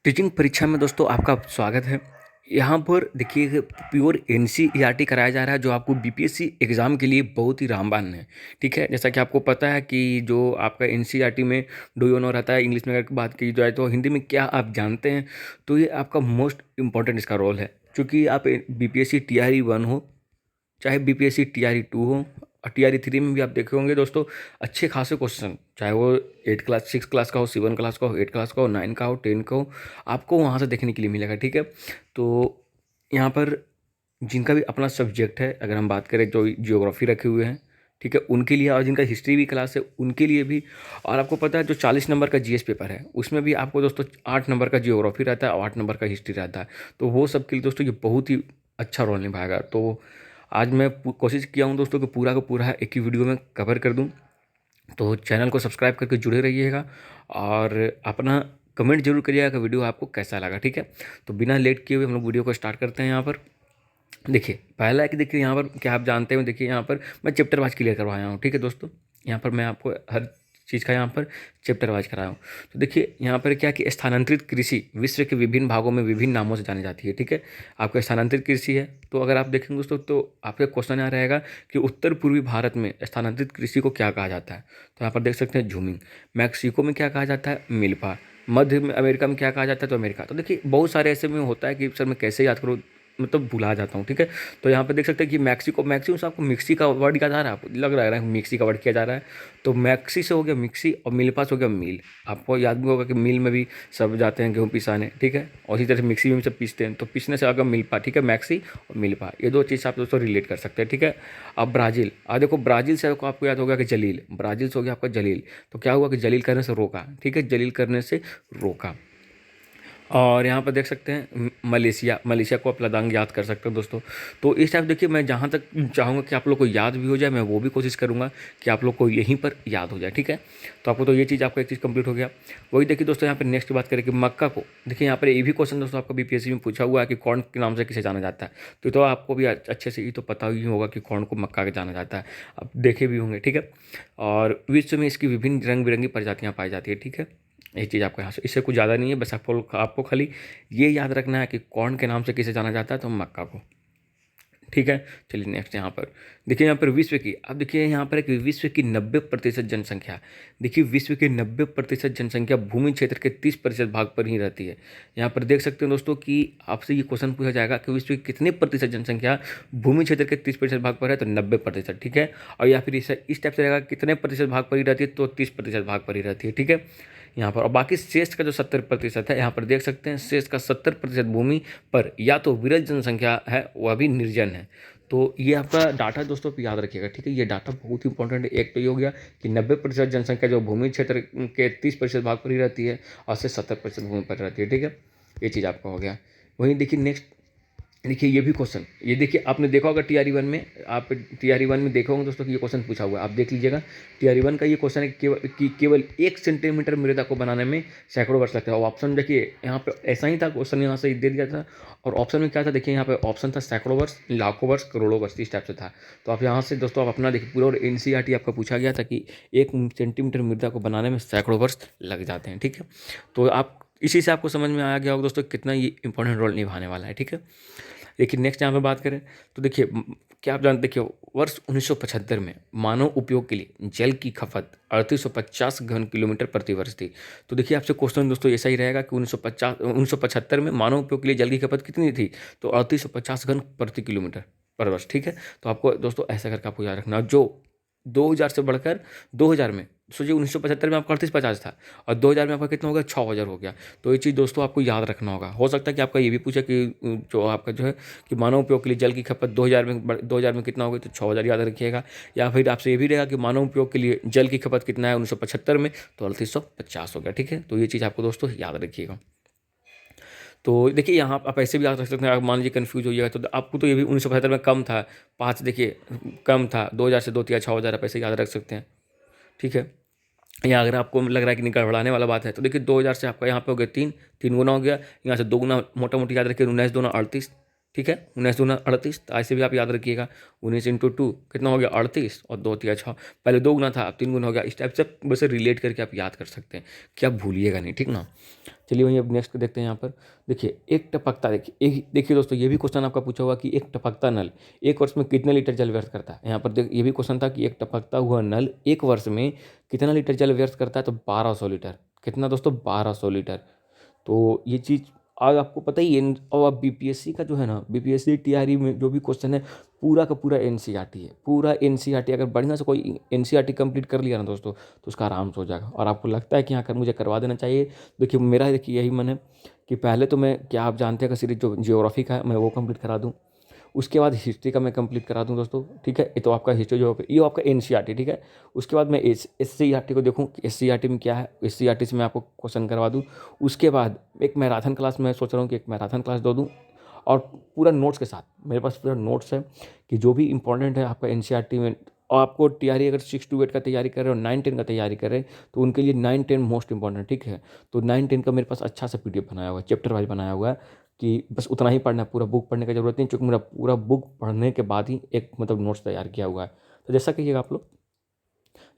Teaching परीक्षा में दोस्तों आपका स्वागत है। यहाँ पर देखिए प्योर एनसीईआरटी कराया जा रहा है जो आपको बीपीएससी एग्ज़ाम के लिए बहुत ही रामबाण है। ठीक है, जैसा कि आपको पता है कि जो आपका एनसीईआरटी में डू यू नो रहता है, इंग्लिश में अगर बात की जाए तो हिंदी में क्या आप जानते हैं, तो ये आपका मोस्ट इम्पॉर्टेंट इसका रोल है। क्योंकि आप बीपीएससी टीआरई 1 हो, चाहे बीपीएससी टीआरई 2 हो और टीआरई 3 में भी आप देखे होंगे दोस्तों, अच्छे खासे क्वेश्चन, चाहे वो 8 क्लास 6 क्लास का हो, 7 क्लास का हो, 8 क्लास का हो, 9 का हो, 10 का हो, आपको वहाँ से देखने के लिए मिलेगा। ठीक है, तो यहाँ पर जिनका भी अपना सब्जेक्ट है, अगर हम बात करें जो जियोग्राफी रखे हुए हैं, ठीक है, उनके लिए, और जिनका हिस्ट्री भी क्लास है उनके लिए भी। और आपको पता है जो 40 नंबर का जीएस पेपर है उसमें भी आपको दोस्तों 8 नंबर का जियोग्राफी रहता है और 8 नंबर का हिस्ट्री रहता है। तो वो सब के लिए दोस्तों ये बहुत ही अच्छा रोल निभाएगा। तो आज मैं कोशिश किया हूँ दोस्तों कि पूरा का पूरा एक ही वीडियो में कवर कर दूँ। तो चैनल को सब्सक्राइब करके जुड़े रहिएगा और अपना कमेंट जरूर करिएगा कि वीडियो आपको कैसा लगा। ठीक है, तो बिना लेट किए हुए हम लोग वीडियो को स्टार्ट करते हैं। यहाँ पर देखिए पहला है कि देखिए यहाँ पर क्या आप जानते हो, देखिए यहाँ पर मैं चैप्टर वाइज क्लियर करवाया हूँ। ठीक है दोस्तों, यहाँ पर मैं आपको हर चीज़ का यहाँ पर चैप्टर वाइज कराया हूँ। तो देखिए यहाँ पर क्या कि स्थानांतरित कृषि विश्व के विभिन्न भागों में विभिन्न नामों से जानी जाती है। ठीक है, आपका स्थानांतरित कृषि है, तो अगर आप देखेंगे दोस्तों तो आपका क्वेश्चन यहाँ रहेगा कि उत्तर पूर्वी भारत में स्थानांतरित कृषि को क्या कहा जाता है। तो यहाँ पर देख सकते हैं झूमिंग। मैक्सिको में क्या कहा जाता है, मिल्पा। मध्य में अमेरिका में क्या कहा जाता है, तो अमेरिका। तो देखिए बहुत सारे ऐसे में होता है कि सर मैं कैसे याद करूँ, मतलब भुला जाता हूँ। ठीक है, तो यहाँ पे देख सकते हैं कि मैक्सिको से आपको मिक्सी का वर्ड याद आ रहा है, आपको लग रहा है मिक्सी का वर्ड किया जा रहा है। तो मैक्सी से हो गया मिक्सी और मिल्पा से हो गया मिल। आपको याद भी होगा कि मिल में भी सब जाते हैं गेहूँ पिसाने। ठीक है, और इसी तरह से मिक्सी में भी सब पीसते हैं, तो पीसने से आ गया मिल्पा। ठीक है, मैक्सी और मिल्पा, ये दो चीज़ आप दोस्तों रिलेट कर सकते हैं। ठीक है, अब ब्राज़ील, देखो ब्राज़ील से आपको याद होगा कि जलील, ब्राज़ील से हो गया आपका जलील। तो क्या हुआ कि जलील करने से रोका। ठीक है, जलील करने से रोका। और यहाँ पर देख सकते हैं मलेशिया, मलेशिया को आप लदांग याद कर सकते हो दोस्तों। तो इस टाइप देखिए मैं जहाँ तक चाहूँगा कि आप लोग को याद भी हो जाए, मैं वो भी कोशिश करूँगा कि आप लोग को यहीं पर याद हो जाए। ठीक है, तो आपको तो ये चीज़, आपका एक चीज़ कंप्लीट हो गया। वही देखिए दोस्तों, यहाँ पर नेक्स्ट बात करें कि मक्का को, देखिए यहाँ पर ये भी क्वेश्चन दोस्तों आपका बीपीएससी में पूछा हुआ है कि कौन के नाम से किसे जाना जाता है। तो आपको भी अच्छे से ये तो पता ही होगा कि कौन को मक्का के जाना जाता है, आप देखे भी होंगे। ठीक है, और विश्व में इसकी विभिन्न रंग बिरंगी प्रजातियाँ पाई जाती है। ठीक है, ये चीज़ आपको यहाँ से, इससे कुछ ज़्यादा नहीं है, बस आपको खाली ये याद रखना है कि कौन के नाम से किसे जाना जाता है, तो मक्का को। ठीक है, चलिए नेक्स्ट यहाँ पर देखिए, यहाँ पर विश्व की, अब देखिए यहाँ पर एक विश्व की 90% जनसंख्या, देखिए विश्व की 90% जनसंख्या भूमि क्षेत्र के 30% भाग पर ही रहती है। यहाँ पर देख सकते हैं दोस्तों कि आपसे ये क्वेश्चन पूछा जाएगा कि विश्व की कितने प्रतिशत जनसंख्या भूमि क्षेत्र के 30% भाग पर है, तो 90%। ठीक है, और या फिर इस टाइप से रहेगा कितने प्रतिशत भाग पर ही रहती है, तो 30% भाग पर ही रहती है। ठीक है, यहाँ पर, और बाकी शेष का जो 70% है, यहाँ पर देख सकते हैं शेष का 70% भूमि पर या तो विरल जनसंख्या है, वह भी निर्जन है। तो ये आपका डाटा दोस्तों पे याद रखिएगा। ठीक है, ये डाटा बहुत इंपॉर्टेंट है। एक तो ये हो गया कि 90% जनसंख्या जो भूमि क्षेत्र के 30% भाग पर ही रहती है और से 70% भूमि पर रहती है। ठीक है, ये चीज़ आपका हो गया। वहीं देखिए नेक्स्ट, देखिए ये भी क्वेश्चन, ये देखिए आपने देखा होगा टीआरई 1 में, आप टीआरई 1 में देखा होगा दोस्तों कि ये क्वेश्चन पूछा हुआ है, आप देख लीजिएगा। टीआरई 1 का ये क्वेश्चन है कि केवल 1 सेंटीमीटर मृदा को बनाने में सैकड़ों वर्ष लगता है। और ऑप्शन देखिए यहाँ पे ऐसा ही था, क्वेश्चन यहाँ से दे दिया था, और ऑप्शन में क्या था, देखिए यहाँ पे ऑप्शन था सैकड़ों वर्ष, लाखों वर्ष, करोड़ों वर्ष, इस टाइप से था। तो आप यहाँ से दोस्तों आप अपना देखिए पूरा, और एनसीईआरटी आपका पूछा गया था कि 1 सेंटीमीटर मृदा को बनाने में सैकड़ों वर्ष लग जाते हैं। ठीक है, तो आप इसी से आपको समझ में आ गया होगा दोस्तों कितना ये इंपॉर्टेंट रोल निभाने वाला है। ठीक है, देखिए नेक्स्ट यहाँ पे बात करें तो देखिए क्या आप जानते, देखिए वर्ष 1975 में मानव उपयोग के लिए जल की खपत 3850 घन किलोमीटर प्रति वर्ष थी। तो देखिए आपसे क्वेश्चन दोस्तों ऐसा ही रहेगा कि 1975 में मानव उपयोग के लिए जल की खपत कितनी थी, तो 3850 घन प्रति किलोमीटर पर वर्ष। ठीक है, तो आपको दोस्तों ऐसा करके आपको याद रखना, जो 2000 से बढ़कर 2000 में, सोचिए 1975 में आपका 3850 था और 2000 में आपका कितना हो गया, 6000 हो गया। तो ये चीज़ दोस्तों आपको याद रखना होगा। हो सकता है कि आपका ये भी पूछे कि जो आपका जो है कि मानव उपयोग के लिए जल की खपत 2000 में कितना होगी, तो 6000 याद रखिएगा। या फिर आपसे ये भी रहेगा कि मानव उपयोग के लिए जल की खपत कितना है 1975 में, तो 3850 हो गया। ठीक है, तो ये चीज़ आपको दोस्तों याद रखिएगा। तो देखिए यहाँ आप ऐसे भी याद रख सकते हैं, आप मान लीजिए कन्फ्यूज होइएगा तो आपको तो ये भी 1975 में कम था, 5 देखिए कम था, 2000 से 2 या 6000 आप ऐसे याद रख सकते हैं। ठीक है, या अगर आपको लग रहा है कि नहीं गड़बड़ाने वाला बात है, तो देखिए 2000 से आपका यहाँ पे हो गया 3 गुना हो गया, यहाँ से 2 गुना, मोटा मोटी याद रखिए 19 दूना 38। ठीक है, 19 दूना 38, तो ऐसे भी आप याद रखिएगा 19 इंटू 2 कितना हो गया 38, और 2 तिया 6, पहले 2 गुना था अब 3 गुना हो गया। इस टाइप से बस रिलेट करके आप याद कर सकते हैं कि आप भूलिएगा नहीं। ठीक ना, चलिए वहीं अब नेक्स्ट देखते हैं यहाँ पर। देखिए एक टपकता, देखिए दोस्तों, ये भी क्वेश्चन आपका पूछा हुआ कि एक टपकता नल एक वर्ष में कितने लीटर जल व्यर्थ करता है। यहाँ पर ये भी क्वेश्चन था कि एक टपकता हुआ नल एक वर्ष में कितना लीटर जल व्यर्थ करता है, तो 1200 लीटर। कितना दोस्तों, 1200 लीटर। तो ये चीज़ आज आपको पता ही है। और अब बीपीएससी का जो है ना, बीपीएससी टीआरई में जो भी क्वेश्चन है पूरा का पूरा एनसीईआरटी है, पूरा एनसीईआरटी। अगर बढ़िया से कोई एनसीईआरटी कंप्लीट कर लिया ना दोस्तों, तो उसका आराम से हो जाएगा। और आपको लगता है कि हाँ कर मुझे करवा देना चाहिए, देखिए मेरा देखिए यही मन है कि पहले तो मैं, क्या आप जानते हैं कि सीरीज जो जियोग्राफी का है मैं वो कंप्लीट करा दूँ, उसके बाद हिस्ट्री का मैं कंप्लीट करा दूँ दोस्तों, ठीक है। ये तो आपका हिस्ट्री जो ये आपका एनसीईआरटी, ठीक है। उसके बाद मैं एससीईआरटी को देखूँ कि एससीईआरटी में क्या है, एससीईआरटी से मैं आपको क्वेश्चन करवा दूँ। उसके बाद एक मैराथन क्लास मैं सोच रहा हूँ कि एक मैराथन क्लास दे दूँ, और पूरा नोट्स के साथ। मेरे पास पूरा नोट्स है कि जो भी इंपॉर्टेंट है आपका एनसीईआरटी में। और आपको टीआरई अगर 6 to 8 का तैयारी कर रहे हो, 9-10 का तैयारी कर रहे हैं, तो उनके लिए 9-10 मोस्ट इंपॉर्टेंट, ठीक है। तो 9-10 का मेरे पास अच्छा सा पीडीएफ बनाया हुआ है, चैप्टर वाइज बनाया हुआ है, कि बस उतना ही पढ़ना है, पूरा बुक पढ़ने की ज़रूरत नहीं, क्योंकि मेरा पूरा बुक पढ़ने के बाद ही एक मतलब नोट्स तैयार किया हुआ है। तो जैसा कि आप लोग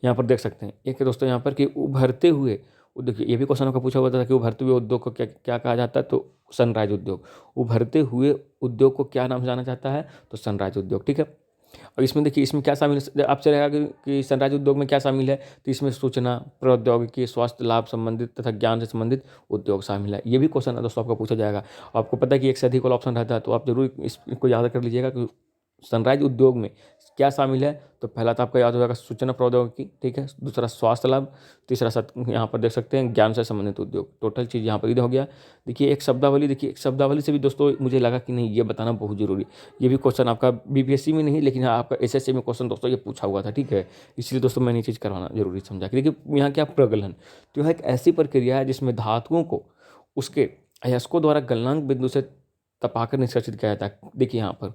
यहाँ पर देख सकते हैं, एक है दोस्तों यहाँ पर कि उभरते हुए, देखिए ये भी क्वेश्चन का पूछा हुआ था कि उभरते हुए उद्योग को क्या क्या कहा जाता है, तो सनराइज उद्योग। उभरते हुए उद्योग को क्या नाम से जाना जाता है, तो सनराइज उद्योग, ठीक है। और इसमें देखिए इसमें क्या शामिल है, आपसे रहेगा कि सनराइज उद्योग में क्या शामिल है, तो इसमें सूचना प्रौद्योगिकी, स्वास्थ्य लाभ संबंधित तथा ज्ञान से संबंधित उद्योग शामिल है। ये भी क्वेश्चन है दोस्तों आपको पूछा जाएगा। आपको पता है कि एक से अधिक वाला ऑप्शन रहता है, तो आप जरूर इसको याद कर लीजिएगा कि सनराइज उद्योग में क्या शामिल है। तो पहला तो आपका याद हो जाएगा सूचना प्रौद्योगिकी, ठीक है। दूसरा स्वास्थ्य लाभ, तीसरा यहाँ पर देख सकते हैं ज्ञान से संबंधित उद्योग। टोटल चीज़ यहाँ पर इधर हो गया। देखिए एक शब्दावली, देखिए एक शब्दावली से भी दोस्तों मुझे लगा कि नहीं ये बताना बहुत जरूरी। ये भी क्वेश्चन आपका बीपीएससी में नहीं, लेकिन हाँ आपका एसएससी में क्वेश्चन दोस्तों ये पूछा हुआ था, ठीक है। इसलिए दोस्तों मैंने ये चीज़ करवाना जरूरी समझा कि देखिए यहाँ क्या प्रगलन, तो यह एक ऐसी प्रक्रिया है जिसमें धातुओं को उसके अयस्कों द्वारा गलनांक बिंदु से तपाकर निष्कासित किया जाता है। देखिए यहाँ पर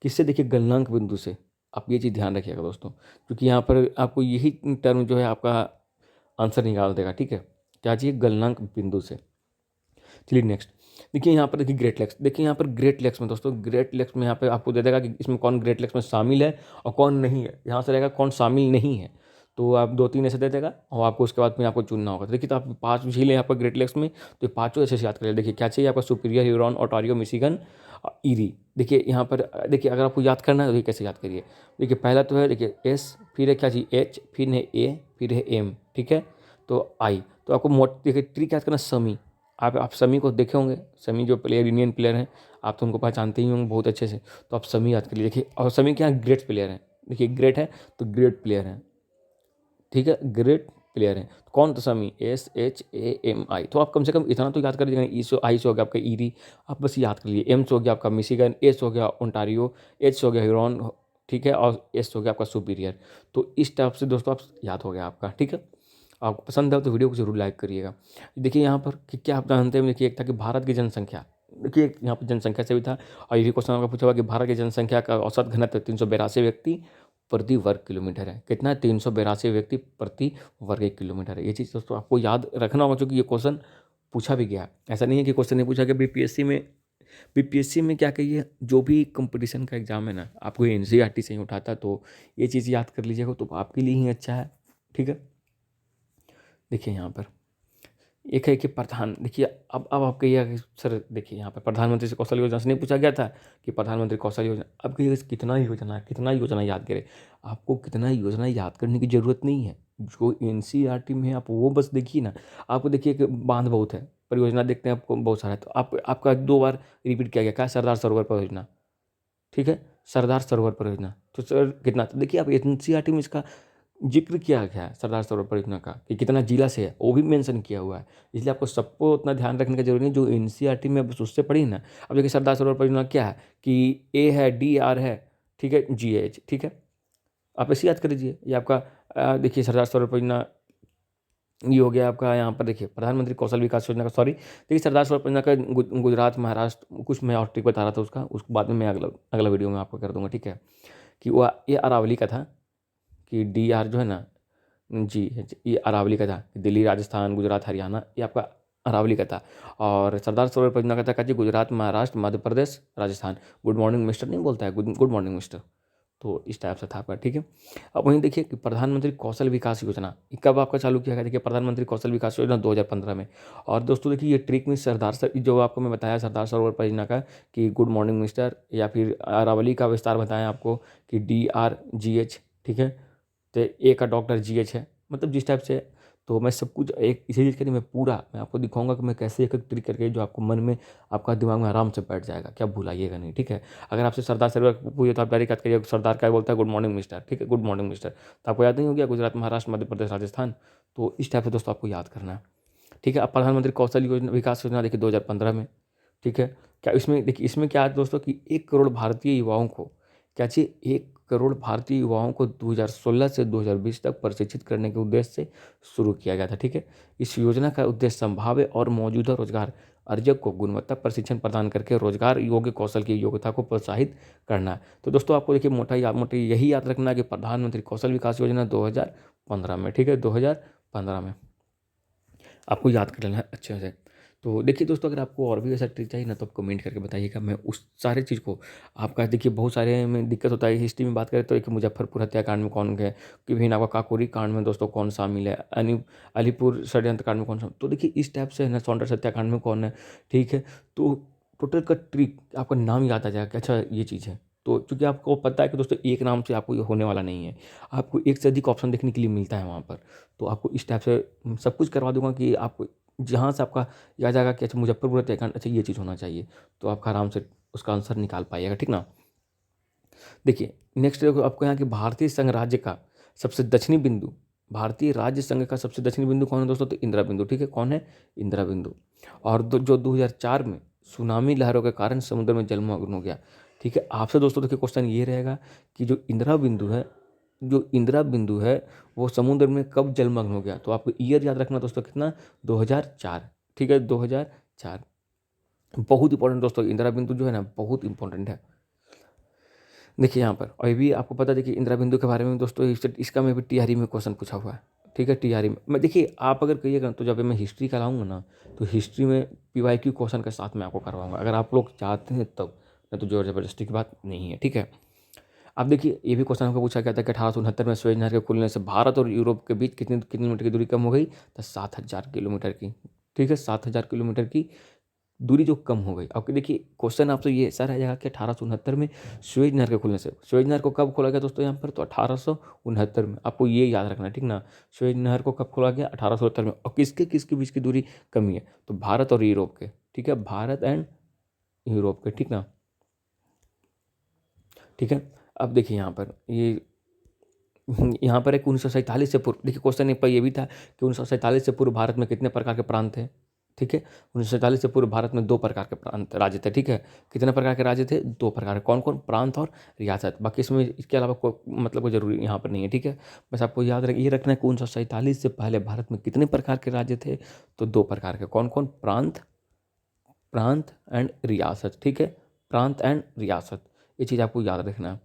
किससे, देखिए गलनांक बिंदु से। आप ये चीज़ ध्यान रखिएगा दोस्तों, क्योंकि यहाँ पर आपको यही टर्म जो है आपका आंसर निकाल देगा, ठीक है। क्या चाहिए, गलनांक बिंदु से। चलिए नेक्स्ट देखिए यहाँ पर, देखिए ग्रेट लेक्स। देखिए यहाँ पर ग्रेट लेक्स में दोस्तों, ग्रेट लेक्स में यहाँ पे आपको दे देगा कि इसमें कौन ग्रेट लेक्स में शामिल है और कौन नहीं है। यहाँ से रहेगा कौन शामिल नहीं है, तो आप 2-3 ऐसे दे देगा और आपको उसके बाद में आपको चुनना होगा। तो देखिए तो आप 5 झीलें आपका ग्रेट लेक्स में, तो 5 ऐसे से याद करिए। देखिए क्या चाहिए आपका, superior, Huron, Ontario, Michigan, eerie. देखिए यहाँ पर देखिए अगर आपको याद करना है तो कैसे याद करिए। देखिए पहला तो है देखिए एस, फिर है क्या चाहिए एच, फिर है ए, फिर है एम, ठीक है। तो आई, तो आपको देखिए ट्रिक याद करना समी। आप समी को देखे होंगे, समी जो प्लेयर इंडियन प्लेयर हैं, आप तो उनको पहचानते ही होंगे बहुत अच्छे से। तो आप समी याद कर लीजिए। देखिए और समी क्या ग्रेट प्लेयर हैं, देखिए ग्रेट है तो ग्रेट प्लेयर हैं, ठीक है, ग्रेट प्लेयर हैं। तो कौन, तो समी, SHAMI। तो आप कम से कम इतना तो याद कर लीजिएगा। ई से, आई से हो गया आपका ईरी, आप बस याद कर लीजिए। एम से हो गया आपका मिशिगन, ए से हो गया ओंटारियो, एच से हो गया ह्यूरॉन, ठीक है, और एस से हो गया आपका सुपीरियर। तो इस टाइप से दोस्तों आप याद हो गया आपका, ठीक है। आपको पसंद है तो वीडियो को जरूर लाइक करिएगा। देखिए यहाँ पर कि क्या आप जानते हैं, देखिए एक था कि भारत की जनसंख्या, देखिए यहाँ पर जनसंख्या से भी था। और ये भी क्वेश्चन आपका पूछा हुआ कि भारत की जनसंख्या का औसत घनत्व 382 व्यक्ति प्रति वर्ग किलोमीटर है। कितना है, 382 व्यक्ति प्रति वर्ग किलोमीटर है। ये चीज़ दोस्तों आपको याद रखना होगा, क्योंकि ये क्वेश्चन पूछा भी गया। ऐसा नहीं है कि क्वेश्चन नहीं पूछा गया बीपीएससी में क्या कहिए, जो भी कंपटीशन का एग्जाम है ना, आपको एनसीईआरटी से ही उठाता, तो ये चीज़ याद कर लीजिएगा तो आपके लिए ही अच्छा है, ठीक है। देखिए यहाँ पर एक है कि प्रधान, देखिए अब आप कहिए कि सर देखिए यहाँ पर प्रधानमंत्री से कौशल योजना से नहीं पूछा गया था कि प्रधानमंत्री कौशल योजना। अब कहिए कितना योजना याद करें। आपको कितना योजना याद करने की ज़रूरत नहीं है, जो एनसीईआरटी में है आप वो बस देखिए ना। आपको देखिए कि बांध बहुत है, परियोजना देखते हैं आपको बहुत सारा है, तो आपका 2 बार रिपीट किया गया क्या, सरदार सरोवर परियोजना, ठीक है, सरदार सरोवर परियोजना। तो सर कितना, तो देखिए आप एनसीईआरटी में इसका जिक्र किया गया है सरदार सरोवर परियोजना का कि कितना जिला से है, वो भी मेंशन किया हुआ है। इसलिए आपको सबको उतना ध्यान रखने की जरूरत नहीं, जो एनसीईआरटी में बस उससे पढ़ी ना। अब देखिए सरदार सरोवर परियोजना क्या है कि ए है, DR है, ठीक है, GH, ठीक है। आप ऐसे याद कर लीजिए। ये आपका देखिए सरदार सरोवर परियोजना ये हो गया आपका। यहाँ पर देखिए प्रधानमंत्री कौशल विकास योजना का, सॉरी देखिए सरदार सरोवर परियोजना का गुजरात, महाराष्ट्र, कुछ मैं और ट्रिक बता रहा था उसका, उसको बाद में मैं अगला वीडियो में आपको कर दूंगा, ठीक है। कि वो ये अरावली का था कि DR जो है ना, जी ये अरावली का था। दिल्ली, राजस्थान, गुजरात, हरियाणा, ये आपका अरावली का था। और सरदार सरोवर परियोजना का था जी Gujarat, Maharashtra, Madhya Pradesh, Rajasthan. Good morning mister नहीं बोलता है, गुड मॉर्निंग मिस्टर। तो इस टाइप से था आपका, ठीक है। अब वहीं देखिए कि प्रधानमंत्री कौशल विकास योजना ये कब आपका चालू किया गया? देखिए प्रधानमंत्री कौशल विकास योजना 2015 में। और दोस्तों देखिए ये ट्रिक में सरदार सर जो आपको मैं बताया सरदार सरोवर परियोजना का कि गुड मॉर्निंग मिस्टर, या फिर अरावली का विस्तार बताया आपको कि DRGH, ठीक है। तो ए का डॉक्टर GH है, मतलब जिस टाइप से। तो मैं सब कुछ एक इसी चीज़ के लिए मैं आपको दिखाऊंगा कि मैं कैसे एक एक ट्रिक करके जो आपको मन में आपका दिमाग में आराम से बैठ जाएगा, क्या भुलाइएगा नहीं, ठीक है। अगर आपसे सरदार सरोवर पूछे तो आप डायरेक्ट याद करिए सरदार क्या बोलता है, गुड मॉर्निंग मिस्टर, ठीक है, गुड मॉर्निंग मिस्टर। तो आपको याद नहीं हो गया गुजरात, महाराष्ट्र, मध्य प्रदेश, राजस्थान। तो इस टाइप से दोस्तों आपको याद करना है, ठीक है। अब प्रधानमंत्री कौशल योजना विकास योजना देखिए 2015 में, ठीक है। क्या इसमें देखिए इसमें क्या है दोस्तों कि 1 करोड़ भारतीय युवाओं को क्या चाहिए, 1 करोड़ भारतीय युवाओं को 2016 से 2020 तक प्रशिक्षित करने के उद्देश्य से शुरू किया गया था, ठीक है। इस योजना का उद्देश्य संभाव्य और मौजूदा रोजगार अर्जक को गुणवत्ता प्रशिक्षण प्रदान करके रोजगार योग्य कौशल की योग्यता को प्रोत्साहित करना है। तो दोस्तों आपको देखिए मोटा यही याद रखना है कि प्रधानमंत्री कौशल विकास योजना 2015 में, ठीक है, 2015 में आपको याद कर लेना है अच्छे से। तो देखिए दोस्तों अगर आपको और भी ऐसा ट्रिक चाहिए ना तो आप कमेंट करके बताइएगा, मैं उस सारे चीज़ को आपका देखिए बहुत सारे में दिक्कत होता है। हिस्ट्री में बात करें तो एक मुजफ्फरपुर हत्याकांड में कौन गए, कि फिर आपका काकोरी कांड में दोस्तों कौन शामिल है, अलीपुर षड्यंत्र कांड में कौन सा, तो देखिए इस टाइप से है ना, सौंदर्य हत्याकांड में कौन है, ठीक है। तो टोटल का ट्रिक आपका नाम याद आ जाएगा कि अच्छा ये चीज़ है। तो चूंकि आपको पता है कि दोस्तों एक नाम से आपको ये होने वाला नहीं है, आपको एक से अधिक ऑप्शन देखने के लिए मिलता है वहाँ पर। तो आपको इस टाइप से सब कुछ करवा दूंगा कि आपको जहाँ से आपका याद आएगा कि अच्छा मुजफ्फरपुर हत्याकांड, अच्छा ये चीज़ होना चाहिए, तो आपका आराम से उसका आंसर निकाल पाइएगा, ठीक ना। देखिए नेक्स्ट देखो आपको यहाँ कि भारतीय संघ राज्य का सबसे दक्षिणी बिंदु, भारतीय राज्य संघ का सबसे दक्षिणी बिंदु कौन है दोस्तों, तो इंदिरा बिंदु, ठीक है, कौन है, इंदिरा बिंदु। और जो 2004 में सुनामी लहरों के कारण समुद्र में जलमग्न हो गया, ठीक है। आपसे दोस्तों देखिए क्वेश्चन ये रहेगा कि जो इंदिरा बिंदु है वो समुद्र में कब जलमग्न हो गया, तो आपको ईयर याद रखना दोस्तों कितना, 2004, ठीक है, 2004। बहुत इंपॉर्टेंट दोस्तों, इंदिरा बिंदु जो है ना बहुत इंपॉर्टेंट है। देखिए यहाँ पर और ये भी आपको पता देखिए इंदिरा बिंदु के बारे में दोस्तों इसका में भी TRE में क्वेश्चन पूछा हुआ है, ठीक है। TRE में मैं देखिए आप अगर कहिएगा तो जब मैं हिस्ट्री कराऊंगा ना तो हिस्ट्री में PYQ क्वेश्चन के साथ मैं आपको करवाऊंगा, अगर आप लोग चाहते हैं तब, नहीं तो जोर जबरदस्ती की बात नहीं है, ठीक है। अब देखिए ये भी क्वेश्चन हमको पूछा गया था कि 1869 में स्वेज नहर के खुलने से भारत और यूरोप के बीच कितनी कितनी मीटर की दूरी कम हो गई, तो 7,000 किलोमीटर की, ठीक है, 7,000 किलोमीटर की दूरी जो कम हो गई। अब देखिए क्वेश्चन आपसे ये ऐसा रह जाएगा कि 1869 में स्वेज नहर के खुलने से, स्वेज नहर को कब खोला गया दोस्तों यहाँ पर, तो 1869 में, आपको ये याद रखना है, ठीक ना। स्वेज नहर को कब खोला गया, 1869 में। और किसके किसके बीच की दूरी कमी है, तो भारत और यूरोप के, ठीक है, भारत एंड यूरोप के, ठीक ना, ठीक है। अब देखिए यहाँ पर एक 1947 से पूर्व, देखिए क्वेश्चन एक पर ये भी था कि 1947 से पूर्व भारत में कितने प्रकार के प्रांत थे, ठीक है। 1947 से पूर्व भारत में 2 प्रकार के प्रांत राज्य थे, ठीक है। कितने प्रकार के राज्य थे, 2 प्रकार के, कौन कौन, प्रांत और रियासत। बाकी इसमें इसके अलावा कोई मतलब कोई जरूरी यहाँ पर नहीं है, ठीक है। बस आपको याद ये रखना है कि 1947 से पहले भारत में कितने प्रकार के राज्य थे, तो 2 प्रकार के, कौन कौन, प्रांत, प्रांत एंड रियासत, ठीक है, प्रांत एंड रियासत, ये चीज़ आपको याद रखना है।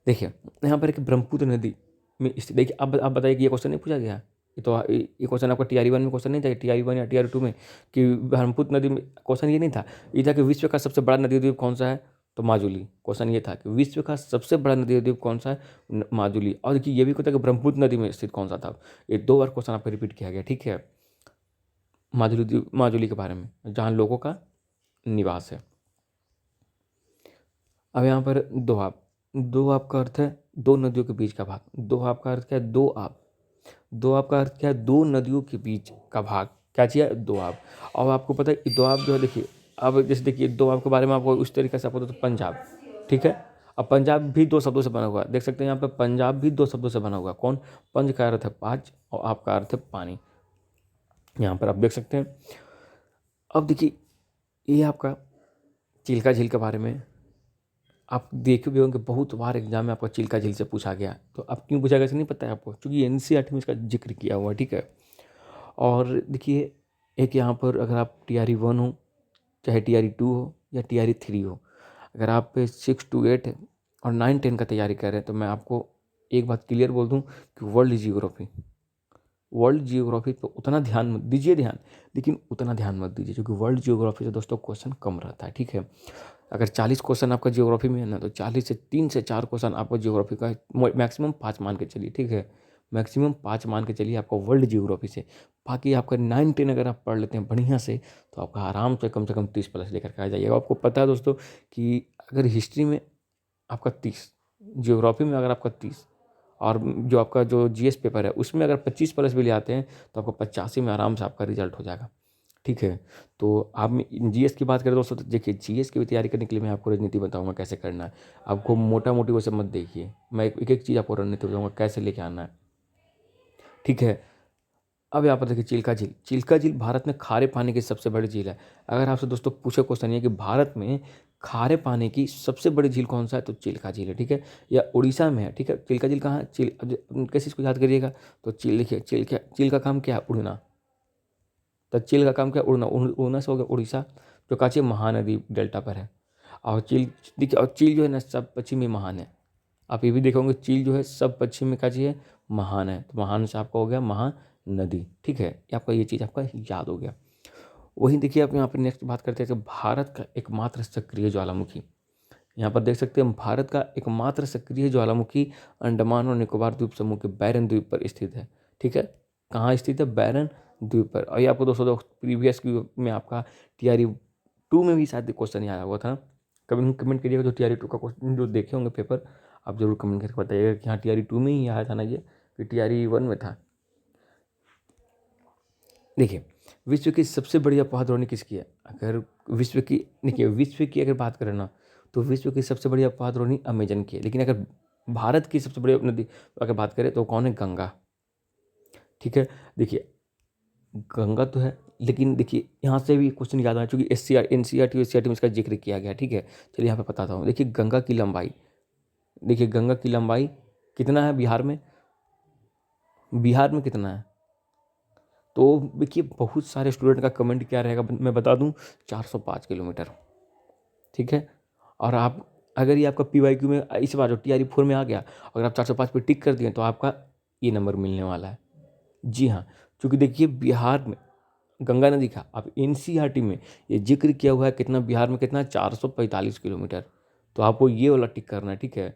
देखिए यहाँ पर एक ब्रह्मपुत्र नदी में स्थित, देखिए अब बताइए कि ये क्वेश्चन नहीं पूछा गया, ये तो ये क्वेश्चन आपका TRE 1 में क्वेश्चन नहीं था, TRE 1 या TRE 2 में, कि ब्रह्मपुत्र नदी में क्वेश्चन ये नहीं था, ये था कि विश्व का सबसे बड़ा नदी द्वीप कौन सा है, तो माजुली। क्वेश्चन ये था कि विश्व का सबसे बड़ा नदी द्वीप कौन सा है, माजुली। और देखिए ये भी कहता है कि ब्रह्मपुत्र नदी में स्थित कौन सा था, ये 2 बार क्वेश्चन आपका रिपीट किया गया, ठीक है, माजुली के बारे में, जहाँ लोगों का निवास है। अब यहाँ पर दोआब, दोआब का अर्थ है 2 नदियों के बीच का भाग, दोआब का अर्थ क्या है, दोआब, दोआब का अर्थ क्या है, 2 नदियों के बीच का भाग, क्या चाहिए, दोआब। और आपको पता है दोआब जो है, देखिए अब जैसे देखिए दोआब के बारे में आपको उस तरीके से आपको तो पंजाब, ठीक है। अब पंजाब भी 2 शब्दों से बना हुआ है, देख सकते हैं यहाँ पे पंजाब भी 2 शब्दों से बना हुआ है, कौन, पंज का अर्थ है 5 और आपका अर्थ है पानी, यहाँ पर आप देख सकते हैं। अब देखिए ये आपका चिल्का झील के बारे में आप देखे भी होंगे, बहुत बार एग्जाम में आपका चिल्का झील से पूछा गया, तो अब क्यों पूछा गया ऐसा नहीं पता है आपको, क्योंकि NCERT में इसका जिक्र किया हुआ है, ठीक है। और देखिए एक यहाँ पर अगर आप TRE 1 हो, चाहे TRE 2 हो या TRE 3 हो, अगर आप 6 to 8 और 9 10 का तैयारी कर रहे हैं, तो मैं आपको एक बात क्लियर बोल दूँ कि वर्ल्ड जियोग्राफी, वर्ल्ड जियोग्राफी पर उतना ध्यान मत दीजिए, लेकिन उतना ध्यान मत दीजिए, क्योंकि वर्ल्ड जियोग्राफी से दोस्तों क्वेश्चन कम रहता है, ठीक है। अगर 40 क्वेश्चन आपका जियोग्राफी में है ना, तो 40 से 3 से 4 क्वेश्चन आपका जियोग्राफी का, मैक्सिमम 5 मान के चलिए, ठीक है। मैक्सिमम 5 मान के चलिए आपका वर्ल्ड जियोग्राफी से। बाकी आपका 9-10 अगर आप पढ़ लेते हैं बढ़िया से आपका आराम से कम 30 प्लस लेकर के आ जाइएगा। आपको पता है दोस्तों कि अगर हिस्ट्री में आपका 30, जियोग्राफी में अगर आपका 30, और जो आपका जो जीएस पेपर है उसमें अगर 25 प्लस भी ले आते हैं, तो आपको 85 में आराम से आपका रिजल्ट हो जाएगा, ठीक है। तो आप जीएस की बात करें दोस्तों, तो देखिए जीएस की भी तैयारी करने के लिए मैं आपको रणनीति बताऊंगा कैसे करना है। आपको मोटा मोटी वो सब मत देखिए, मैं एक एक चीज़ आपको रणनीति बताऊंगा कैसे लेके आना है, ठीक है। अब यहाँ पर देखिए चिल्का झील भारत में खारे पानी की सबसे बड़ी झील है। अगर आपसे दोस्तों पूछे क्वेश्चन ये कि भारत में खारे पानी की सबसे बड़ी झील कौन सा है, तो चिल्का झील है, ठीक है। या उड़ीसा में है, ठीक है। चिल्का झील कहाँ है, कैसे इसको याद करिएगा, तो देखिए चील का काम क्या है, उड़ना। तो चील का काम क्या है, उड़ना से हो गया उड़ीसा, जो काची महानदी डेल्टा पर है। और चील, देखिए, और चील जो है ना सब पश्चिमी महान है। आप ये भी देखोगे चील जो है सब पश्चिम में काची है, महान है। तो महान से आपका हो गया महानदी, ठीक है। ये आपका ये चीज़ आपका याद हो गया। वहीं देखिए आप यहाँ पर नेक्स्ट बात करते हैं कि भारत का एकमात्र सक्रिय ज्वालामुखी, यहाँ पर देख सकते हैं भारत का एकमात्र सक्रिय ज्वालामुखी अंडमान और निकोबार द्वीप समूह के बैरन द्वीप पर स्थित है, ठीक है। कहाँ स्थित है, बैरन द्वीप पर। और ये आपको दोस्तों प्रीवियस में आपका टीआरई 2 में भी शायद क्वेश्चन आया हुआ था। कभी कमेंट करिएगा जो टीआरई 2 का क्वेश्चन जो देखे होंगे पेपर, आप जरूर कमेंट करके बताइएगा कि हाँ टीआरई 2 में ही आया था ना ये, कि टीआरई 1 में था। देखिए विश्व की सबसे बड़ी अपाहद्रोणी किसकी है, अगर विश्व की, देखिए विश्व की अगर बात करें ना, तो विश्व की सबसे बड़ी अपाहद्रोणी अमेजन की है। लेकिन अगर भारत की सबसे बड़ी नदी अगर बात करें तो कौन है, गंगा, ठीक है। देखिए गंगा तो है, लेकिन देखिए यहाँ से भी क्वेश्चन याद आया, चूंकि एनसीईआरटी में इसका जिक्र किया गया, ठीक है। चलिए यहाँ पे बताता हूँ। देखिए गंगा की लंबाई, देखिए गंगा की लंबाई कितना है बिहार में, बिहार में कितना है, तो देखिए बहुत सारे स्टूडेंट का कमेंट क्या रहेगा, मैं बता दूं 405 किलोमीटर, ठीक है। और आप अगर ये आपका पीवाईक्यू में इस बार जो टीआरई 4 में आ गया, अगर आप 405 पे टिक कर दिए तो आपका ये नंबर मिलने वाला है। जी हाँ, क्योंकि देखिए बिहार में गंगा नदी का अब एनसीईआरटी में ये जिक्र किया हुआ है कितना, बिहार में कितना, 445 किलोमीटर। तो आपको ये वाला टिक करना है, ठीक है।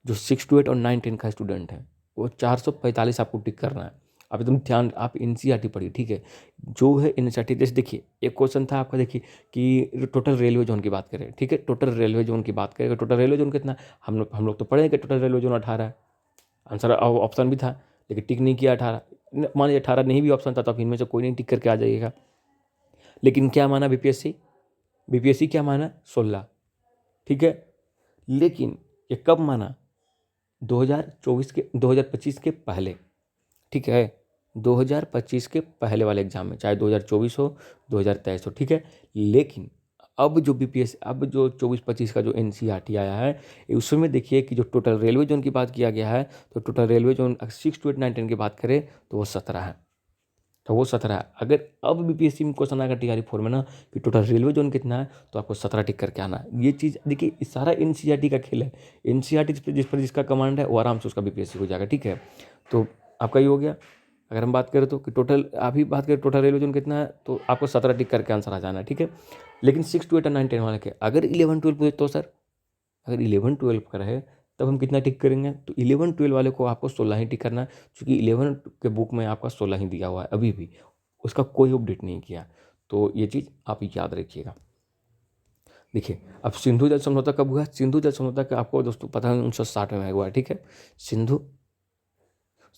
जो 6 to 8 और 9-10 का स्टूडेंट है वो 445 आपको टिक करना है। आप एकदम ध्यान, आप एनसीईआरटी पढ़िए, ठीक है। जो है एनसीईआरटी, जैसे देखिए एक क्वेश्चन था आपका, देखिए कि टोटल रेलवे जोन की बात करें, ठीक है। टोटल रेलवे जोन की बात करें, टोटल रेलवे जोन कितना, हम लोग तो पढ़े कि टोटल रेलवे जोन 18 है। आंसर ऑप्शन भी था, लेकिन टिक नहीं किया 18। मान लीजिए 18 नहीं भी ऑप्शन था तो आप इनमें से कोई नहीं टिक करके आ जाइएगा। लेकिन क्या माना बीपीएससी क्या माना, 16, ठीक है। लेकिन ये कब माना, 2025 के पहले, ठीक है। 2025 के पहले वाले एग्जाम में, चाहे 2024 हो 2023 हो, ठीक है। लेकिन अब जो बीपीएस, अब जो 24-25 का जो एनसीईआरटी आया है, उसमें देखिए कि जो टोटल रेलवे जोन की बात किया गया है, तो टोटल रेलवे जोन 6 to 8, 9, 10 की बात करें तो वो 17 है। तो वो 17 है। अगर अब बीपीएससी में क्वेश्चन आएगा टीआरई 4 में ना कि टोटल रेलवे जोन कितना है, तो आपको 17 टिक करके आना है। ये चीज़ देखिए सारा एनसीईआरटी का खेल है। एनसीईआरटी जिस पर जिसका कमांड है वो आराम से उसका बीपीएससी हो जाएगा, ठीक है। तो आपका ये हो गया। अगर हम बात करें तो कि टोटल, अभी बात करें टोटल रेलवे जोन कितना है, तो आपको 17 टिक करके आंसर आ जाना है, ठीक है। लेकिन 6 to 8 और 9, 10 वाले के अगर 11-12 पूछे तो सर, अगर 11-12 का रहे तब हम कितना टिक करेंगे, तो 11-12 वाले को आपको 16 ही टिक करना है, क्योंकि 11 के बुक में आपका 16 ही दिया हुआ है अभी भी, उसका कोई अपडेट नहीं किया। तो ये चीज़ आप याद रखिएगा। देखिए अब सिंधु जल समझौता कब हुआ, सिंधु जल समझौता का आपको दोस्तों पता है 1960 में हुआ है, ठीक है। सिंधु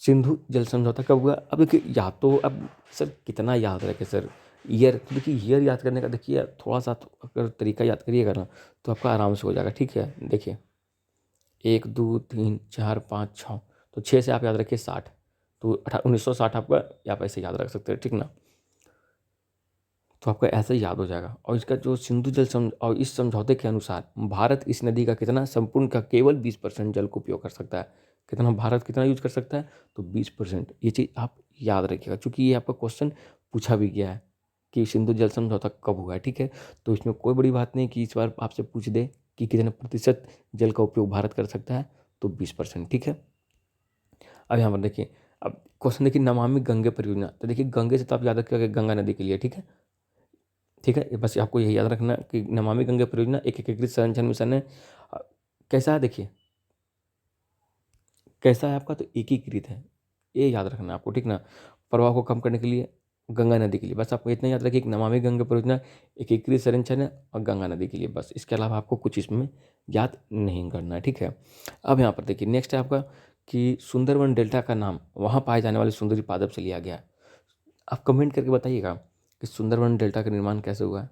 सिंधु जल समझौता कब हुआ, अब देखिए या तो अब सर कितना याद रखे सर, ईयर, देखिए ईयर याद करने का देखिए थोड़ा सा अगर तरीका याद करिएगा ना तो आपका आराम से हो जाएगा, ठीक है। देखिए 1 2 3 4 5 6, तो 6 से आप याद रखिए 60, तो 1960 आपका, आप ऐसे याद रख सकते हैं, ठीक ना। तो आपको ऐसे ही याद हो जाएगा। और इसका जो सिंधु जल और इस समझौते के अनुसार भारत इस नदी का कितना, संपूर्ण का केवल 20% जल को उपयोग कर सकता है। कितना भारत कितना यूज कर सकता है, तो 20%। ये चीज़ आप याद रखिएगा, क्योंकि ये आपका क्वेश्चन पूछा भी गया है कि सिंधु जल समझौता कब हुआ है, ठीक है। तो इसमें कोई बड़ी बात नहीं कि इस बार आपसे पूछ दे कि कितने प्रतिशत जल का उपयोग भारत कर सकता है, तो 20%, ठीक है। अब यहाँ पर देखिए अब क्वेश्चन देखिए, नमामि गंगे परियोजना, तो देखिए गंगे से तो आप याद रखिएगा गंगा नदी के लिए, ठीक है। ठीक है, बस आपको यही याद रखना कि नमामि गंगे परियोजना एक एकीकृत संरक्षण मिशन है। अ, कैसा है देखिए, कैसा है आपका, तो एकीकृत है, ये याद रखना आपको, ठीक ना। प्रवाह को कम करने के लिए, गंगा नदी के लिए, बस आपको इतना याद रखिए कि नमामि गंगे परियोजना एकीकृत संरक्षण है और गंगा नदी के लिए, बस इसके अलावा आपको कुछ इसमें याद नहीं करना है, ठीक है। अब यहाँ पर देखिए नेक्स्ट है आपका कि सुंदरवन डेल्टा का नाम वहाँ पाए जाने वाले सुंदरी पादप से लिया गया है। आप कमेंट करके बताइएगा कि सुंदरवन डेल्टा का निर्माण कैसे हुआ है।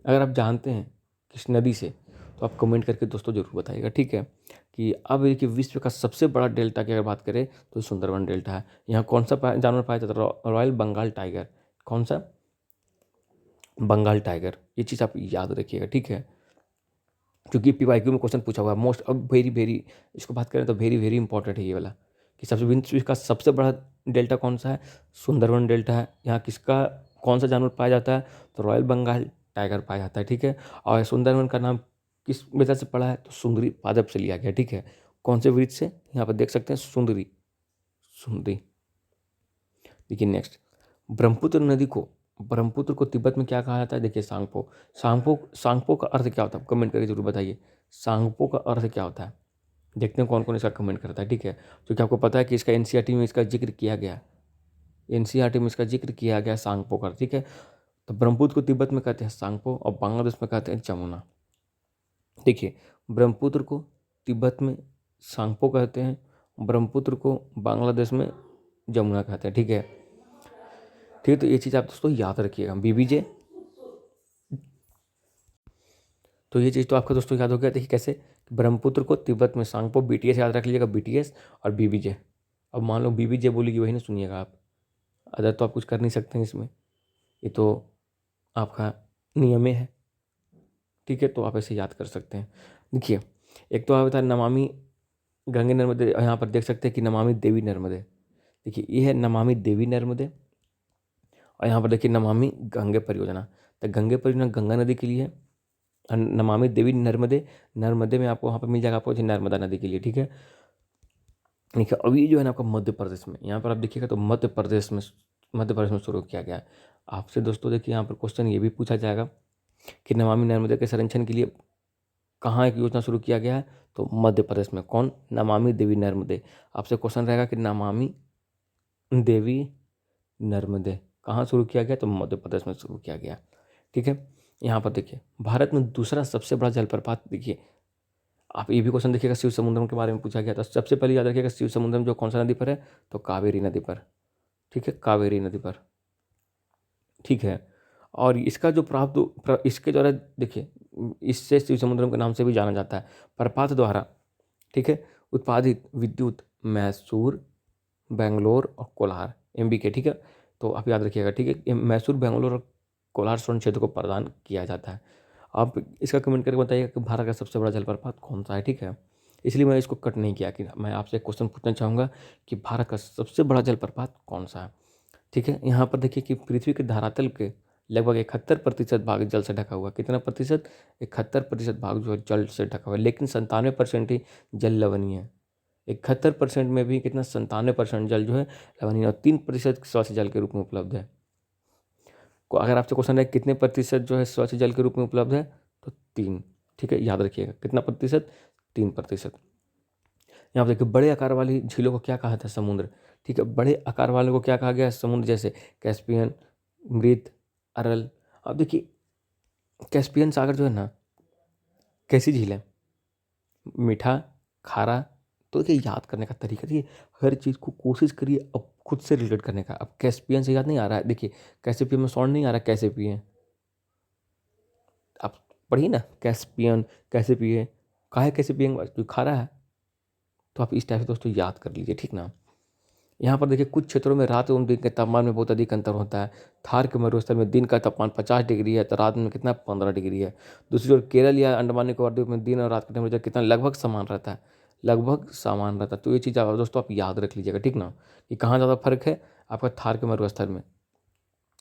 अगर आप जानते हैं किस नदी से, तो आप कमेंट करके दोस्तों ज़रूर बताइएगा, ठीक है। कि अब देखिए विश्व का सबसे बड़ा डेल्टा की अगर बात करें तो सुंदरवन डेल्टा है। यहाँ कौन सा जानवर पाया जाता है, रॉयल बंगाल टाइगर। कौन सा, बंगाल टाइगर, ये चीज़ आप याद रखिएगा, ठीक है। क्योंकि पीवाईक्यू में क्वेश्चन पूछा हुआ है मोस्ट, अब वेरी वेरी, इसको बात करें तो वेरी वेरी इंपॉर्टेंट है ये वाला, कि विश्व का सबसे बड़ा डेल्टा कौन सा है, सुंदरवन डेल्टा है। यहाँ किसका, कौन सा जानवर पाया जाता है, तो रॉयल बंगाल टाइगर पाया जाता है, ठीक है। और सुंदरवन का नाम किस वजह से पड़ा है, तो सुंदरी पादप से लिया गया, ठीक है। कौन से वृक्ष से, यहाँ पर देख सकते हैं सुंदरी, सुंदरी। देखिए नेक्स्ट, ब्रह्मपुत्र नदी को, ब्रह्मपुत्र को तिब्बत में क्या कहा जाता है, देखिए सांगपो। सांगपो, सांगपो का अर्थ क्या होता है, कमेंट करके जरूर बताइए, सांगपो का अर्थ क्या होता है। देखते हैं कौन कौन इसका कमेंट करता है, ठीक है। क्योंकि आपको पता है कि इसका एनसीईआरटी में इसका जिक्र किया गया, एनसीईआरटी में इसका जिक्र किया गया सांगपो का, ठीक है। तो ब्रह्मपुत्र को तिब्बत में कहते हैं सांगपो और बांग्लादेश में कहते हैं जमुना। देखिए, ब्रह्मपुत्र को तिब्बत में सांगपो कहते हैं, ब्रह्मपुत्र को बांग्लादेश में जमुना कहते हैं, ठीक है। ठीक है, तो ये चीज़ आप दोस्तों याद रखिएगा, बीबीजे। तो ये चीज़ तो आपका दोस्तों याद हो गया। देखिए कैसे, ब्रह्मपुत्र को तिब्बत में सांगपो, बीटीएस याद रख लीजिएगा, बीटीएस और बीबीजे। अब मान लो बीबीजे बोलेगी, वही ना सुनिएगा आप, अदर तो आप कुछ कर नहीं सकते हैं इसमें, ये तो आपका नियम है, ठीक है। तो आप ऐसे याद कर सकते हैं। देखिए, एक तो आप था नमामि गंगे नर्मदे, यहाँ पर देख सकते हैं कि नमामि देवी नर्मदे, देखिए ये है नमामि देवी नर्मदे। और यहाँ पर देखिए नमामि गंगे परियोजना, तो गंगे परियोजना गंगा नदी के लिए है, और नमामि देवी नर्मदे, नर्मदे में आपको वहाँ पर मिल जाएगा आपको नर्मदा नदी के लिए, ठीक है। देखिए अब ये जो है ना आपका मध्य प्रदेश में, यहाँ पर आप देखिएगा तो मध्य प्रदेश में शुरू किया गया है। आपसे दोस्तों देखिए यहाँ पर क्वेश्चन ये भी पूछा जाएगा कि नमामि नर्मदे के संरक्षण के लिए कहाँ एक योजना शुरू किया गया है, तो मध्य प्रदेश में। कौन, नमामि देवी नर्मदे। आपसे क्वेश्चन रहेगा कि नमामि देवी नर्मदे कहाँ शुरू किया गया, तो मध्य प्रदेश में शुरू किया गया, ठीक है। यहाँ पर देखिए भारत में दूसरा सबसे बड़ा जलप्रपात, देखिए आप ये भी क्वेश्चन देखिएगा शिव समुद्रम के बारे में पूछा गया था। सबसे पहले याद रखिएगा शिव समुद्रम जो कौन सा नदी पर है, तो कावेरी नदी पर, ठीक है, कावेरी नदी पर, ठीक है। और इसका जो इसके द्वारा देखिए, इससे शिव समुद्रम के नाम से भी जाना जाता है, प्रपात द्वारा, ठीक है, उत्पादित विद्युत मैसूर, बेंगलोर और कोलार एमबी के, ठीक है। तो आप याद रखिएगा, ठीक है, ये मैसूर, बेंगलोर और कोलार स्वर्ण क्षेत्र को प्रदान किया जाता है। आप इसका कमेंट करके बताइएगा कि भारत का सबसे बड़ा जलप्रपात कौन सा है, ठीक है। इसलिए मैं इसको कट नहीं किया कि मैं आपसे एक क्वेश्चन पूछना चाहूँगा कि भारत का सबसे बड़ा जलप्रपात कौन सा है, ठीक है। यहाँ पर देखिए कि पृथ्वी के धरातल के लगभग 71% भाग जल से ढका हुआ है। कितना प्रतिशत, 71% भाग जो है जल से ढका हुआ है, लेकिन 97% ही जल लवणीय है। 71% में भी कितना, 97% जल जो है लवणीय, और 3% स्वच्छ जल के रूप में उपलब्ध है। अगर आपसे क्वेश्चन है कितने प्रतिशत जो है स्वच्छ जल के रूप में उपलब्ध है, तो 3, ठीक है, याद रखिएगा कितना प्रतिशत, 3%। यहाँ पर देखिए बड़े आकार वाली झीलों को क्या कहा था, समुद्र, ठीक है। बड़े आकार वाले को क्या कहा गया, समुद्र, जैसे कैस्पियन, मृत, अरल। अब देखिए कैस्पियन सागर जो है ना, कैसी झील है, मीठा, खारा। तो देखिए याद करने का तरीका, देखिए हर चीज़ को कोशिश करिए अब खुद से रिलेट करने का। अब कैस्पियन से याद नहीं आ रहा है, देखिए कैसे में साउंड नहीं आ रहा, कैसे पिए, आप पढ़िए ना, कैस्पियन, कैसे पिए, काहे कैसे पिएंगे, जो खारा है। तो आप इस टाइप से दोस्तों याद कर लीजिए, ठीक ना। यहाँ पर देखिए कुछ क्षेत्रों में रात एवं दिन के तापमान में बहुत अधिक अंतर होता है। थार के मरुस्थल में दिन का तापमान 50 डिग्री है, तो रात में कितना, 15 डिग्री है। दूसरी ओर केरल या अंडमान निकोबार द्वीप में दिन और रात का टेम्परेचर कितना, लगभग समान रहता है, लगभग समान रहता है। तो ये चीज़ आप दोस्तों आप याद रख लीजिएगा, ठीक ना, कि कहाँ ज़्यादा फर्क है, आपका थार के मरुस्थल में।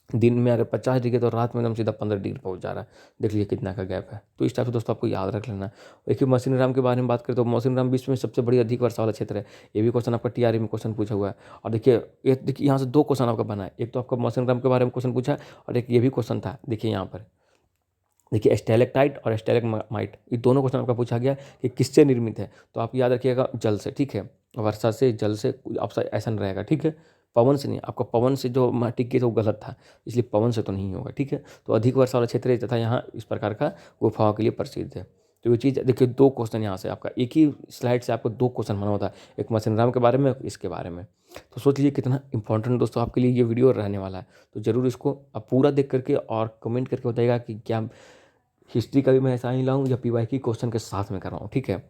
दिन में अगर 50 डिग्री तो रात में एकदम सीधा 15 डिग्री पहुंच जा रहा है। देख लीजिए कितना का गैप है। तो इस टाइप से दोस्तों आपको याद रख लेना है। देखिए मौसिनराम के बारे में बात करें तो मौसिनराम विश्व में सबसे बड़ी अधिक वर्षा वाला क्षेत्र है। ये भी क्वेश्चन आपका टीआरई में क्वेश्चन पूछा हुआ है। और देखिए यहाँ से 2 क्वेश्चन आपका बना है। एक तो आपका मौसिनराम के बारे में क्वेश्चन पूछा है और एक ये भी क्वेश्चन था। देखिए यहाँ पर देखिए स्टैलेक्टाइट और स्टैलेगमाइट ये दोनों क्वेश्चन आपका पूछा गया कि किससे निर्मित है। तो आप याद रखिएगा जल से, ठीक है। वर्षा से, जल से, आपका ऐसा नहीं रहेगा, ठीक है। पवन से नहीं, आपका पवन से जो टिक गया था वो गलत था, इसलिए पवन से तो नहीं होगा, ठीक है। तो अधिक वर्षा वाला क्षेत्र है तथा यहाँ इस प्रकार का गुफाओं के लिए प्रसिद्ध है। तो ये चीज़ देखिए 2 क्वेश्चन यहाँ से आपका एक ही स्लाइड से आपको 2 क्वेश्चन बना होता है, एक मौसिनराम के बारे में, एक इसके बारे में। तो सोच लीजिए कितना इंपॉर्टेंट दोस्तों आपके लिए ये वीडियो रहने वाला है। तो ज़रूर इसको आप पूरा देख करके और कमेंट करके बताइएगा कि क्या हिस्ट्री का भी मैं ऐसा ही लाऊं या पीवाईक्यू क्वेश्चन के साथ में कराऊं, ठीक है।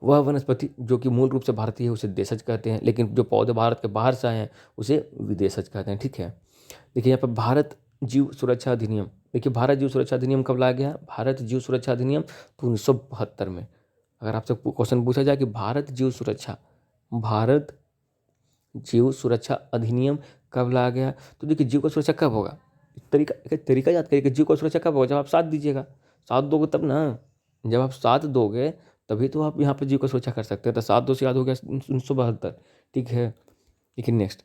वह वनस्पति जो कि मूल रूप से भारतीय है उसे देशज कहते हैं, लेकिन जो पौधे भारत के बाहर से आए हैं उसे विदेशज कहते हैं, ठीक है। देखिए यहाँ पर भारत जीव सुरक्षा अधिनियम, देखिए भारत जीव सुरक्षा अधिनियम कब लाया गया? भारत जीव सुरक्षा अधिनियम तो 1972 में। अगर आपसे क्वेश्चन पूछा जाए कि भारत जीव सुरक्षा अधिनियम कब लाया गया, तो देखिए जीव का सुरक्षा कब होगा, तरीका याद करिए कि जीव का सुरक्षा कब होगा, जब आप साथ दीजिएगा। साथ दोगे तब ना, जब आप साथ दोगे तभी तो आप यहाँ पर जीव का सुरक्षा कर सकते हैं। तो 7-2 से याद हो गया 1972, ठीक है। देखिए नेक्स्ट,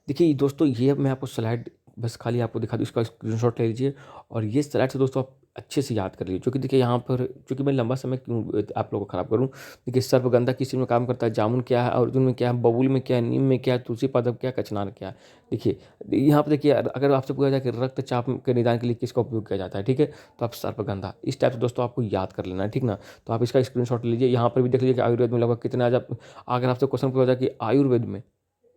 देखिए दोस्तों ये अब मैं आपको स्लाइड बस खाली आपको दिखा दूँ, इसका स्क्रीनशॉट ले लीजिए और ये स्लाइड से दोस्तों आप अच्छे से याद कर लीजिए। क्योंकि देखिए यहाँ पर चूँकि मैं लंबा समय क्यों आप लोगों को ख़राब करूँ। देखिए सर्पगंधा किस चीज़ में काम करता है, जामुन क्या है, अर्जुन में क्या है, बबूल में क्या है, नीम में क्या है, तुलसी पादप क्या है, कचनार क्या है। देखिए यहाँ पर देखिए अगर आपसे पूछा जाए कि रक्तचाप के निदान के लिए किसका उपयोग किया जाता है, ठीक है, तो आप सर्पगंधा इस टाइप से दोस्तों आपको याद कर लेना है, ठीक ना। तो आप इसका स्क्रीनशॉट लीजिए। यहाँ पर भी देख लीजिए कि आयुर्वेद में लगभग कितने अगर आपसे क्वेश्चन पूछा जाए कि आयुर्वेद में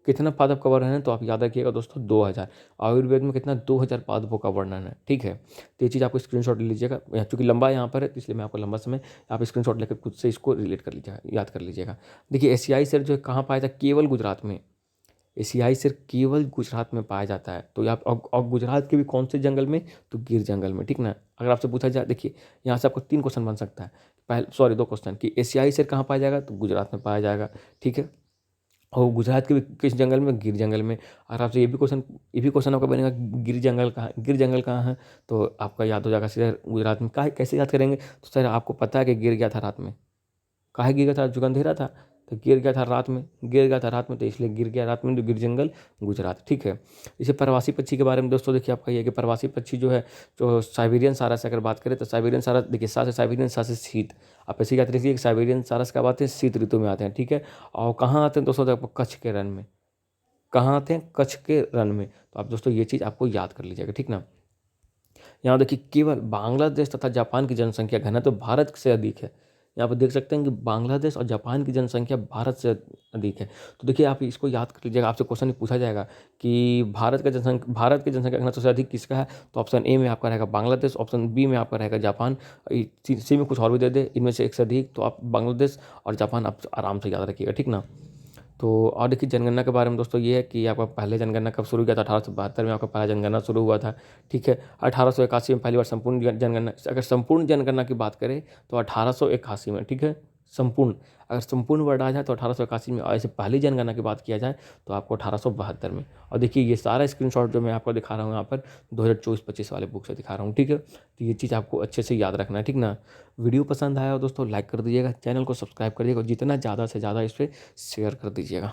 कितना पादप का वर्णन है, तो आप याद रखिएगा दोस्तों 2000। आयुर्वेद में कितना 2000 पादपों का वर्णन है, ठीक है। तो ये चीज़ आपको स्क्रीनशॉट ले लीजिएगा। चूंकि लंबा यहाँ पर है तो इसलिए मैं आपको लंबा समय आप स्क्रीनशॉट लेकर खुद से इसको रिलेट कर लीजिएगा, याद कर लीजिएगा। देखिए एशियाई शेर जो है कहाँ पाया जाता है? केवल गुजरात में। एशियाई शेर केवल गुजरात में पाया जाता है। तो आप और गुजरात के भी कौन से जंगल में? तो गिर जंगल में, ठीक ना। अगर आपसे पूछा जाए, देखिए यहाँ से आपको 3 क्वेश्चन बन सकता है, पहले सॉरी 2 क्वेश्चन कि एशियाई शेर कहाँ पाया जाएगा? तो गुजरात में पाया जाएगा, ठीक है। और गुजरात के भी किस जंगल में? गिर जंगल में। अगर आपसे ये भी क्वेश्चन आपका बनेगा गिर जंगल कहाँ है? तो आपका याद हो जाएगा सीधा गुजरात में। काहे कैसे याद करेंगे? तो सर आपको पता है कि गिर गया था रात में। काहे गिर गया था? जो अंधेरा था, तो गिर गया था रात में, तो इसलिए गिर गया रात में, तो गिर जंगल गुजरात, ठीक है। इसे प्रवासी पक्षी के बारे में दोस्तों देखिए आपका ये है कि प्रवासी पक्षी जो है, जो साइबेरियन सारस से अगर बात करें तो साइबेरियन सारस देखिए सा से साइबेरियन, सा से शीत। आप ऐसे याद रखिए कि साइबेरियन सारस कब आते हैं? शीत ऋतु में आते हैं, ठीक है। और कहाँ आते हैं दोस्तों? तो आपको कच्छ के रण में। कहाँ आते हैं? कच्छ के रण में। तो आप दोस्तों ये चीज़ आपको याद कर लीजिएगा, ठीक ना। यहाँ देखिए केवल बांग्लादेश तथा जापान की जनसंख्या घनत्व भारत से अधिक है। यहाँ पर देख सकते हैं कि बांग्लादेश और जापान की जनसंख्या भारत से अधिक है। तो देखिए आप इसको याद कर लीजिएगा। आपसे क्वेश्चन पूछा जाएगा कि भारत की जनसंख्या घनत्व सबसे अधिक किसका है? तो ऑप्शन ए में आपका रहेगा बांग्लादेश, ऑप्शन बी में आपका रहेगा जापान, सी में कुछ और भी दे दे, इनमें से एक से अधिक। तो आप बांग्लादेश और जापान आप आराम से याद रखिएगा, ठीक ना। तो और देखिए जनगणना के बारे में दोस्तों ये है कि आपका पहले जनगणना कब शुरू किया था? 1872 में आपका पहला जनगणना शुरू हुआ था, ठीक है। 1881 में पहली बार संपूर्ण जनगणना, अगर संपूर्ण जनगणना की बात करें तो 1881 में, ठीक है। संपूर्ण, अगर संपूर्ण वर्ड आ जाए तो 1881 में, और ऐसे पहली जनगणना की बात किया जाए तो आपको 1872 में। और देखिए ये सारा स्क्रीनशॉट जो मैं आपको दिखा रहा हूँ यहाँ पर 2024-25 वाले बुक से दिखा रहा हूँ, ठीक है। तो ये चीज़ आपको अच्छे से याद रखना है, ठीक ना। वीडियो पसंद आया हो दोस्तों लाइक कर दीजिएगा, चैनल को सब्सक्राइब कर दीजिएगा और जितना ज़्यादा से ज़्यादा इस पर शेयर कर दीजिएगा।